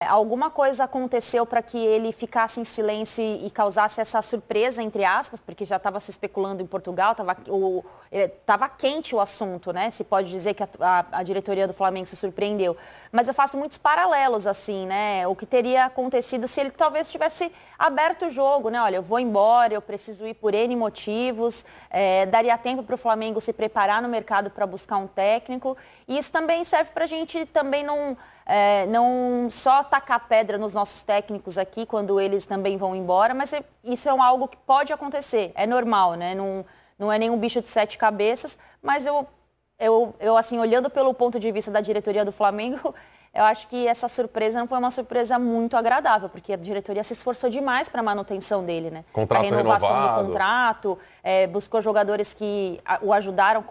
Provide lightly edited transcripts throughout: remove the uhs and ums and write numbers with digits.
Alguma coisa aconteceu para que ele ficasse em silêncio e causasse essa surpresa, entre aspas, porque já estava se especulando em Portugal, estava quente o assunto, né? Se pode dizer que a diretoria do Flamengo se surpreendeu. Mas eu faço muitos paralelos, assim, né? O que teria acontecido se ele talvez tivesse aberto o jogo, né? Olha, eu vou embora, eu preciso ir por N motivos, daria tempo para o Flamengo se preparar no mercado para buscar um técnico. E isso também serve para a gente também não só tacar pedra nos nossos técnicos aqui, quando eles também vão embora, mas isso é algo que pode acontecer, é normal, né? Não é nenhum bicho de 7 cabeças, mas eu assim, olhando pelo ponto de vista da diretoria do Flamengo, eu acho que essa surpresa não foi uma surpresa muito agradável, porque a diretoria se esforçou demais para a manutenção dele, né? Contrato a renovação renovado. do contrato, buscou jogadores que o ajudaram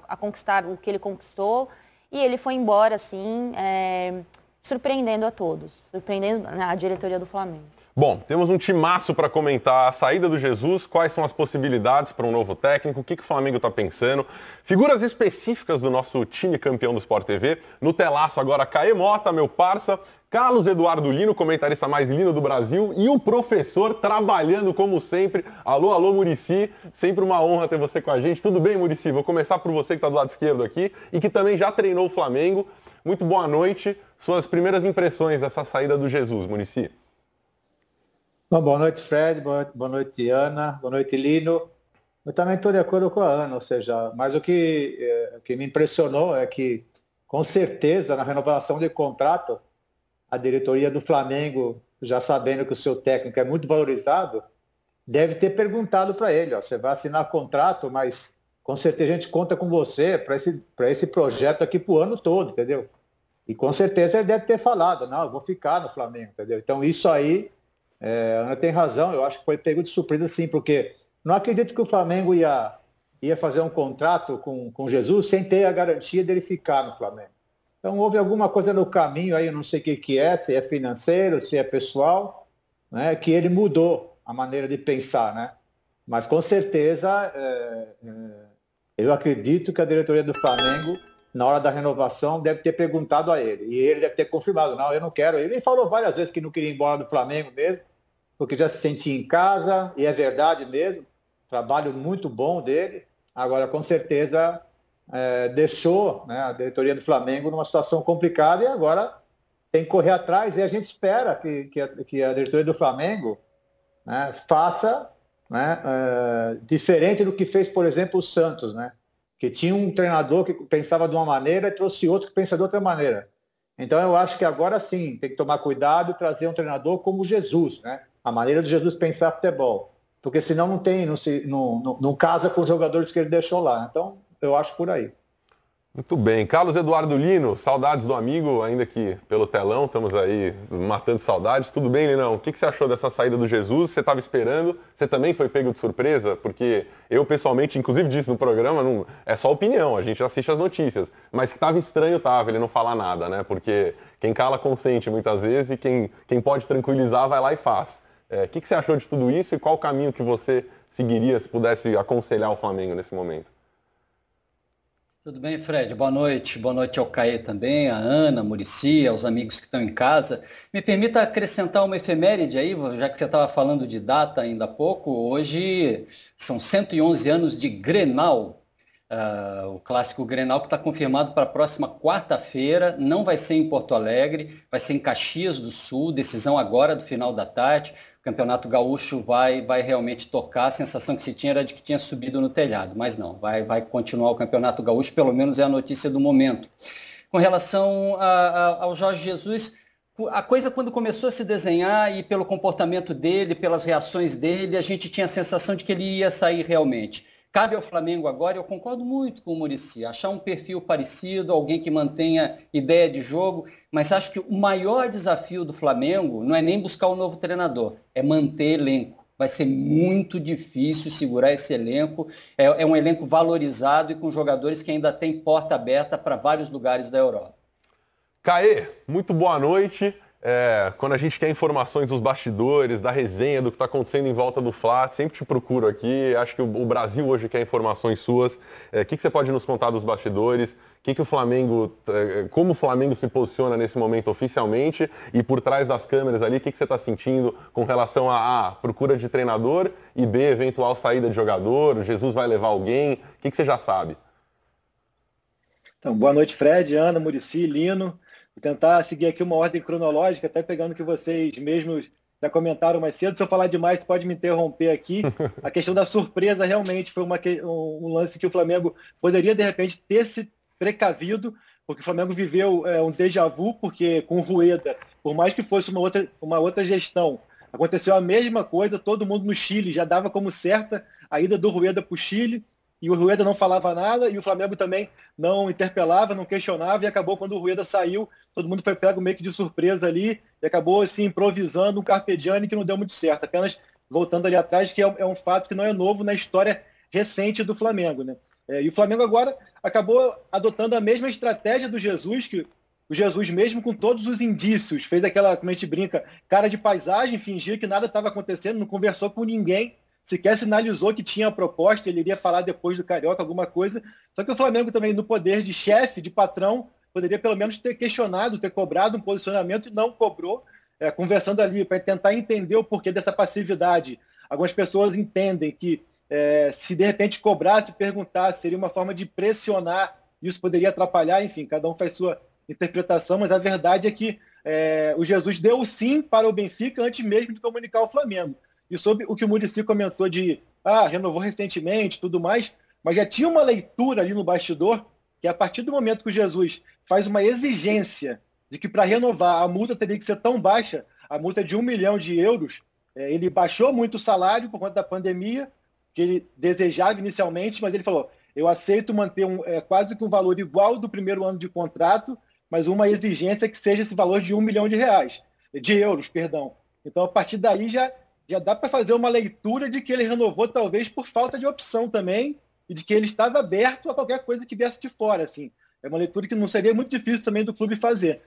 a conquistar o que ele conquistou, e ele foi embora, assim, surpreendendo a todos, surpreendendo a diretoria do Flamengo. Bom, temos um timaço para comentar a saída do Jesus, quais são as possibilidades para um novo técnico, o que o Flamengo está pensando, figuras específicas do nosso time campeão do Sport TV. No telaço agora, Caê Mota, meu parça, Carlos Eduardo Lino, comentarista mais lindo do Brasil, e o professor trabalhando como sempre. Alô, alô, Muricy, sempre uma honra ter você com a gente. Tudo bem, Muricy? Vou começar por você que está do lado esquerdo aqui e que também já treinou o Flamengo. Muito boa noite, suas primeiras impressões dessa saída do Jesus, Muricy. Bom, boa noite, Fred, boa noite, Ana, boa noite, Lino. Eu também estou de acordo com a Ana, ou seja, mas o que me impressionou é que, com certeza, na renovação de contrato, a diretoria do Flamengo, já sabendo que o seu técnico é muito valorizado, deve ter perguntado para ele, ó, você vai assinar contrato, mas com certeza a gente conta com você para esse projeto aqui para o ano todo, entendeu? E com certeza ele deve ter falado, não, eu vou ficar no Flamengo, entendeu? Então isso aí, a Ana tem razão, eu acho que foi pego de surpresa sim, porque não acredito que o Flamengo ia fazer um contrato com Jesus sem ter a garantia dele ficar no Flamengo. Então houve alguma coisa no caminho aí, eu não sei o que é, se é financeiro, se é pessoal, né, que ele mudou a maneira de pensar, né? Mas com certeza eu acredito que a diretoria do Flamengo, na hora da renovação, deve ter perguntado a ele, e ele deve ter confirmado, não, eu não quero. Ele falou várias vezes que não queria ir embora do Flamengo mesmo, porque já se sentia em casa, e é verdade mesmo, trabalho muito bom dele. Agora, com certeza, deixou, né, a diretoria do Flamengo numa situação complicada, e agora tem que correr atrás, e a gente espera que a diretoria do Flamengo, né, faça, né, diferente do que fez, por exemplo, o Santos, né, que tinha um treinador que pensava de uma maneira e trouxe outro que pensa de outra maneira. Então eu acho que agora sim tem que tomar cuidado e trazer um treinador como Jesus, né? A maneira de Jesus pensar futebol, porque senão não casa com os jogadores que ele deixou lá. Então eu acho por aí. Muito bem. Carlos Eduardo Lino, saudades do amigo, ainda que pelo telão, estamos aí matando saudades. Tudo bem, Linão? O que você achou dessa saída do Jesus? Você estava esperando? Você também foi pego de surpresa? Porque eu, pessoalmente, inclusive disse no programa, não, é só opinião, a gente assiste as notícias. Mas que estava estranho, ele não falar nada, né? Porque quem cala consente muitas vezes e quem pode tranquilizar vai lá e faz. O que você achou de tudo isso e qual o caminho que você seguiria se pudesse aconselhar o Flamengo nesse momento? Tudo bem, Fred? Boa noite. Boa noite ao Caê também, a Ana, a Muricy, aos amigos que estão em casa. Me permita acrescentar uma efeméride aí, já que você estava falando de data ainda há pouco. Hoje são 111 anos de Grenal, o clássico Grenal, que está confirmado para a próxima quarta-feira. Não vai ser em Porto Alegre, vai ser em Caxias do Sul, decisão agora do final da tarde. O Campeonato Gaúcho vai realmente tocar. A sensação que se tinha era de que tinha subido no telhado, mas não, vai continuar o Campeonato Gaúcho, pelo menos é a notícia do momento. Com relação ao Jorge Jesus, a coisa quando começou a se desenhar e pelo comportamento dele, pelas reações dele, a gente tinha a sensação de que ele ia sair realmente. Cabe ao Flamengo agora, eu concordo muito com o Muricy, achar um perfil parecido, alguém que mantenha ideia de jogo, mas acho que o maior desafio do Flamengo não é nem buscar um novo treinador, é manter elenco. Vai ser muito difícil segurar esse elenco, é um elenco valorizado e com jogadores que ainda têm porta aberta para vários lugares da Europa. Caê, muito boa noite. Quando a gente quer informações dos bastidores, da resenha, do que está acontecendo em volta do Fla, sempre te procuro aqui. Acho que o Brasil hoje quer informações suas. O que você pode nos contar dos bastidores? Como o Flamengo se posiciona nesse momento oficialmente e por trás das câmeras ali, o que você está sentindo com relação a procura de treinador e B, eventual saída de jogador? Jesus vai levar alguém? O que você já sabe? Então, boa noite, Fred, Ana, Muricy, Lino. Vou tentar seguir aqui uma ordem cronológica, até pegando o que vocês mesmos já comentaram mais cedo. Se eu falar demais, você pode me interromper aqui. A questão da surpresa realmente foi um lance que o Flamengo poderia, de repente, ter se precavido, porque o Flamengo viveu um déjà vu, porque com o Rueda, por mais que fosse uma outra gestão, aconteceu a mesma coisa, todo mundo no Chile já dava como certa a ida do Rueda para o Chile, e o Rueda não falava nada, e o Flamengo também não interpelava, não questionava, e acabou quando o Rueda saiu, todo mundo foi pego meio que de surpresa ali, e acabou assim, improvisando um carpe diem que não deu muito certo. Apenas voltando ali atrás, que é um fato que não é novo na história recente do Flamengo, né? E o Flamengo agora acabou adotando a mesma estratégia do Jesus, que o Jesus mesmo com todos os indícios, fez aquela, como a gente brinca, cara de paisagem, fingia que nada estava acontecendo, não conversou com ninguém, sequer sinalizou que tinha a proposta, ele iria falar depois do Carioca alguma coisa. Só que o Flamengo também, no poder de chefe, de patrão, poderia pelo menos ter questionado, ter cobrado um posicionamento e não cobrou, conversando ali para tentar entender o porquê dessa passividade. Algumas pessoas entendem que se de repente cobrasse, perguntasse, seria uma forma de pressionar, isso poderia atrapalhar, enfim, cada um faz sua interpretação, mas a verdade é que o Jesus deu o sim para o Benfica antes mesmo de comunicar ao Flamengo. E sobre o que o Muricy comentou de renovou recentemente, tudo mais, mas já tinha uma leitura ali no bastidor que a partir do momento que o Jesus faz uma exigência de que para renovar a multa teria que ser tão baixa, a multa de 1 milhão de euros, ele baixou muito o salário por conta da pandemia, que ele desejava inicialmente, mas ele falou, eu aceito manter quase que um valor igual do primeiro ano de contrato, mas uma exigência que seja esse valor de 1 milhão de euros, perdão. Então, a partir daí, já dá para fazer uma leitura de que ele renovou talvez por falta de opção também e de que ele estava aberto a qualquer coisa que viesse de fora. Assim. É uma leitura que não seria muito difícil também do clube fazer.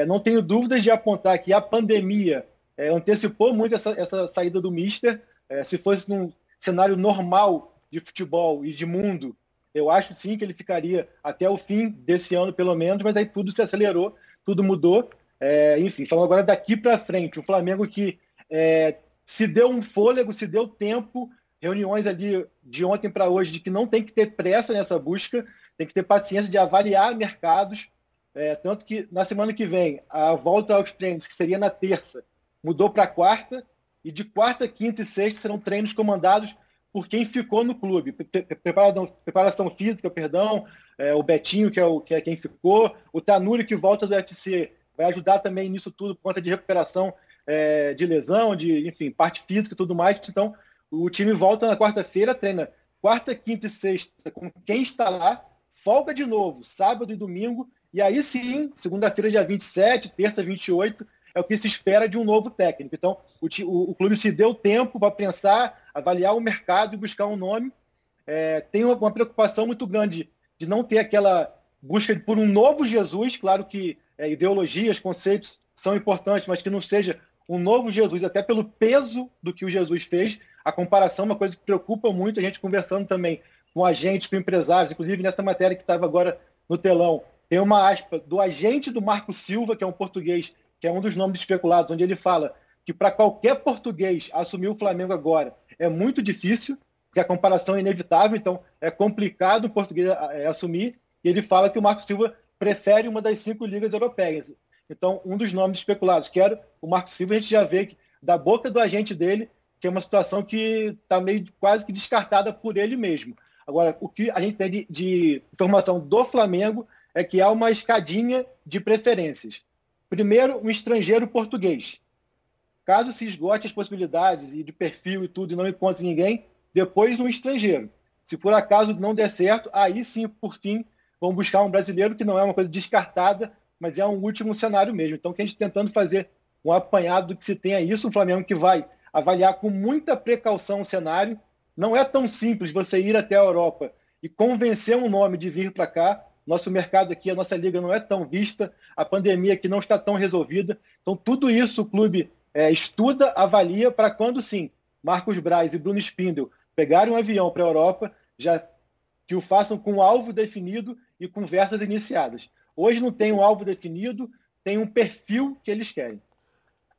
Não tenho dúvidas de apontar que a pandemia antecipou muito essa saída do Mister. Se fosse num cenário normal de futebol e de mundo, eu acho sim que ele ficaria até o fim desse ano, pelo menos, mas aí tudo se acelerou, tudo mudou. Enfim, falando agora daqui para frente, o Flamengo que se deu um fôlego, se deu tempo, reuniões ali de ontem para hoje de que não tem que ter pressa nessa busca, tem que ter paciência de avaliar mercados, tanto que na semana que vem a volta aos treinos, que seria na terça, mudou para quarta, e de quarta, quinta e sexta serão treinos comandados por quem ficou no clube. Preparação física, o Betinho, que é quem ficou, o Tanuri, que volta do UFC, vai ajudar também nisso tudo por conta de recuperação de lesão, enfim, parte física e tudo mais. Então, o time volta na quarta-feira, treina quarta, quinta e sexta com quem está lá, folga de novo, sábado e domingo, e aí sim, segunda-feira, dia 27, terça, 28, é o que se espera de um novo técnico. Então, o clube se deu tempo para pensar, avaliar o mercado e buscar um nome. Tem uma preocupação muito grande de não ter aquela busca por um novo Jesus, claro que ideologias, conceitos são importantes, mas que não seja um novo Jesus, até pelo peso do que o Jesus fez. A comparação é uma coisa que preocupa muito, a gente conversando também com agentes, com empresários, inclusive nessa matéria que estava agora no telão, tem uma aspa do agente do Marco Silva, que é um português, que é um dos nomes especulados, onde ele fala que para qualquer português assumir o Flamengo agora é muito difícil, porque a comparação é inevitável, então é complicado o português assumir, e ele fala que o Marco Silva prefere uma das 5 ligas europeias. Então, um dos nomes especulados, que era o Marco Silva, a gente já vê que, da boca do agente dele, que é uma situação que está meio quase que descartada por ele mesmo. Agora, o que a gente tem de informação do Flamengo é que há uma escadinha de preferências. Primeiro, um estrangeiro português. Caso se esgote as possibilidades e de perfil e tudo e não encontre ninguém, depois um estrangeiro. Se por acaso não der certo, aí sim, por fim, vão buscar um brasileiro, que não é uma coisa descartada, mas é um último cenário mesmo. Então, que a gente tentando fazer um apanhado do que se tem é isso, um Flamengo que vai avaliar com muita precaução o cenário. Não é tão simples você ir até a Europa e convencer um nome de vir para cá. nosso mercado aqui, a nossa liga não é tão vista, a pandemia aqui não está tão resolvida. Então, tudo isso o clube estuda, avalia, para quando sim, Marcos Braz e Bruno Spindel pegarem um avião para a Europa, já que o façam com um alvo definido e conversas iniciadas. Hoje não tem um alvo definido, tem um perfil que eles querem.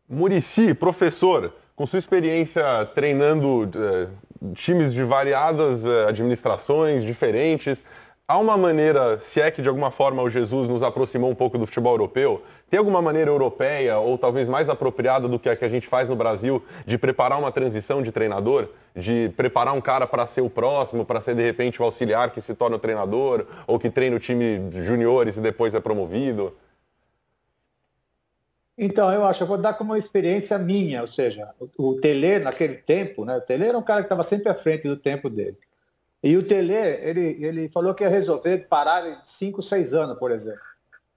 Muricy, professor, com sua experiência treinando times de variadas administrações diferentes, há uma maneira, se é que de alguma forma o Jesus nos aproximou um pouco do futebol europeu, tem alguma maneira europeia ou talvez mais apropriada do que a que a gente faz no Brasil de preparar uma transição de treinador? De preparar um cara para ser o próximo, para ser de repente o auxiliar que se torna o treinador ou que treina o time de juniores e depois é promovido? Então, eu vou dar como uma experiência minha, ou seja, o Tele naquele tempo, né? O Tele era um cara que estava sempre à frente do tempo dele. E o Tele, ele falou que ia resolver parar em 5, 6 anos, por exemplo.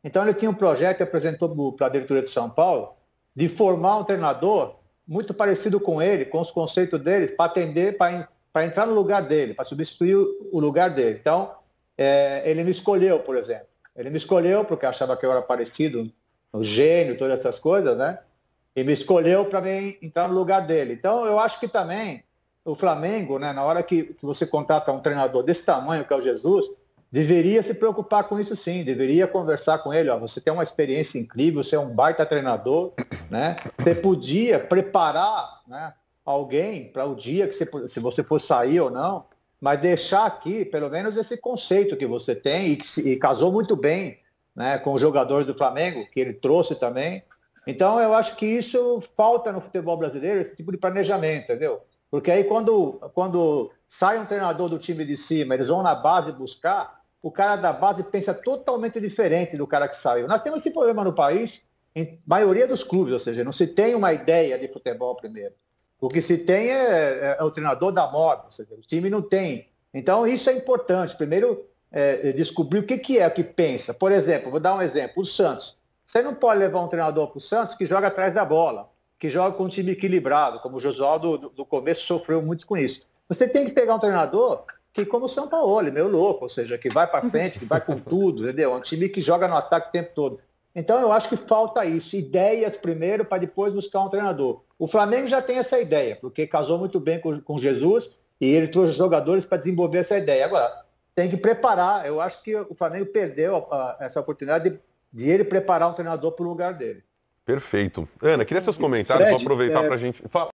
Então ele tinha um projeto que apresentou para a diretoria de São Paulo de formar um treinador muito parecido com ele, com os conceitos deles, para atender, para entrar no lugar dele, para substituir o lugar dele. Então, ele me escolheu, por exemplo. Ele me escolheu porque achava que eu era parecido, o gênio, todas essas coisas, né? E me escolheu para mim entrar no lugar dele. Então, eu acho que também o Flamengo, né, na hora que você contrata um treinador desse tamanho, que é o Jesus, deveria se preocupar com isso sim, deveria conversar com ele, ó, você tem uma experiência incrível, você é um baita treinador, né? Você podia preparar, né, alguém para o dia que se você for sair ou não, mas deixar aqui pelo menos esse conceito que você tem e casou muito bem, né, com os jogadores do Flamengo, que ele trouxe também. Então eu acho que isso falta no futebol brasileiro, esse tipo de planejamento, entendeu? Porque aí quando sai um treinador do time de cima, eles vão na base buscar, o cara da base pensa totalmente diferente do cara que saiu. Nós temos esse problema no país, em maioria dos clubes, ou seja, não se tem uma ideia de futebol primeiro. O que se tem é o treinador da moda, ou seja, o time não tem. Então isso é importante. Primeiro, descobrir o que é que pensa. Por exemplo, vou dar um exemplo, o Santos. Você não pode levar um treinador para o Santos que joga atrás da bola, que joga com um time equilibrado, como o Josualdo do começo sofreu muito com isso. Você tem que pegar um treinador que, como o São Paulo, meio louco, ou seja, que vai para frente, que vai com tudo, entendeu? É um time que joga no ataque o tempo todo. Então eu acho que falta isso, ideias primeiro para depois buscar um treinador. O Flamengo já tem essa ideia, porque casou muito bem com Jesus e ele trouxe jogadores para desenvolver essa ideia. Agora, tem que preparar. Eu acho que o Flamengo perdeu essa oportunidade de ele preparar um treinador para o lugar dele. Perfeito. Ana, queria seus comentários, Fred, vou aproveitar para a gente...